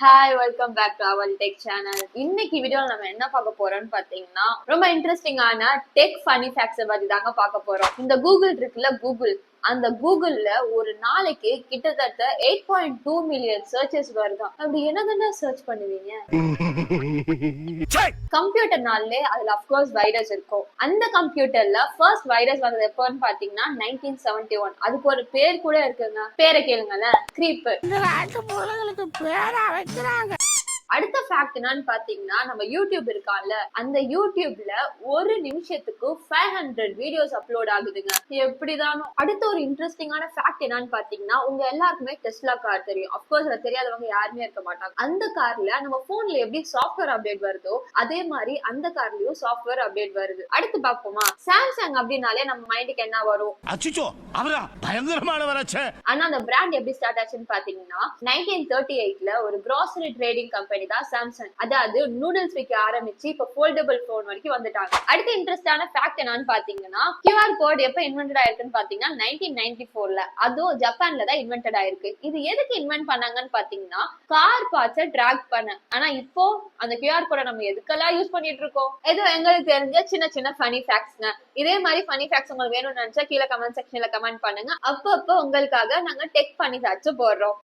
Hi, welcome back to our tech channel. இன்னைக்கு வீடியோல நம்ம என்ன பார்க்க போறோம்னு பாத்தீங்கன்னா, ரொம்ப இன்ட்ரெஸ்டிங்கான டெக் ஃபனி ஃபேக்ட்ஸ் பத்தி தாங்க பார்க்க போறோம். இந்த கூகுள் இருக்குல்ல, கூகுள் அந்த கூகுள்ல ஒரு நாளைக்கு கிட்டத்தட்ட 8.2 மில்லியன் சர்ச்சஸ் வருதாம். அப்படி என்னதானே சர்ச் பண்ணுவீங்க? கம்ப்யூட்டர்னாலே அதுல அப்கோர்ஸ் வைரஸ் இருக்கும். அந்த கம்ப்யூட்டர்ல ஃபர்ஸ்ட் வைரஸ் வந்தது எப்போன்னு பாத்தீங்கன்னா 1971. அதுக்கு ஒரு பேர் கூட இருக்குங்க. பேரை கேளுங்களேன், கிரீப். அடுத்த ஃபேக்ட் என்னன்னு பாத்தீங்கன்னா, நம்ம யூடியூப் இருக்கான்ல, அந்த யூடியூப்ல ஒரு நிமிஷத்துக்கு 500 வீடியோஸ் அப்லோட் ஆகுதுங்க. எப்படிதானோ. அடுத்த ஒரு இன்ட்ரெஸ்டிங்கான ஃபேக்ட் என்னன்னு பாத்தீங்கன்னா, உங்க எல்லாருக்குமே டெஸ்லா கார் தெரியும். அப்கோர்ஸ் அது தெரியாதவங்க யாருமே இருக்க மாட்டாங்க. அந்த கார்ல நம்ம போன்ல எப்படி சாஃப்ட்வேர் அப்டேட் வருதோ அதே மாதிரி அந்த கார்லயும் சாஃப்ட்வேர் அப்டேட் வருது. அடுத்து பாப்போமா, சாம்சங் அப்படின்னாலே நம்ம மைண்டுக்கு என்ன வரும்? ஆனா அந்த பிராண்ட் எப்படி ஸ்டார்ட் ஆச்சுன்னு பாத்தீங்கன்னா 1938ல ஒரு கிராசரி ட்ரேடிங் கம்பெனி தான் சாம்சங். அதாவது நூடுல்ஸ் விற்க ஆரம்பிச்சு இப்ப ஃபோல்டபிள் போன் வரைக்கும் வந்துட்டாங்க. அடுத்த இன்ட்ரெஸ்டான ஃபேக்ட் என்னன்னு பாத்தீங்கன்னா, QR கோட் எப்ப இன்வென்டட் ஆயிருக்குன்னு பாத்தீங்கன்னா 1994ல. அதுவும் ஜப்பான்ல தான் இன்வென்டட் ஆயிருக்கு. இது எதுக்கு இன்வென்ட் பண்ணாங்கன்னு பாத்தீங்கன்னா, கார் பார்ட்ஸை ட்ராக் பண்ண. ஆனா இப்போ அந்த QR கோட நம்ம எதுக்கெல்லாம் யூஸ் பண்ணிட்டு இருக்கோம்? ஏதோ எங்களுக்கு தெரிஞ்ச சின்ன சின்ன ஃபனி ஃபேக்ட்ஸ்ங்க. இதே மாதிரி ஃபனி ஃபேக்ட்ஸ் உங்களுக்கு வேணும்னு நினைச்சா கீழே கமெண்ட் செக்ஷன்ல கமெண்ட் பண்ணுங்க. அப்பப்போ உங்களுக்காக நாங்க டெக் ஃபனி ஃபேக்ட்ஸ் போடுறோம்.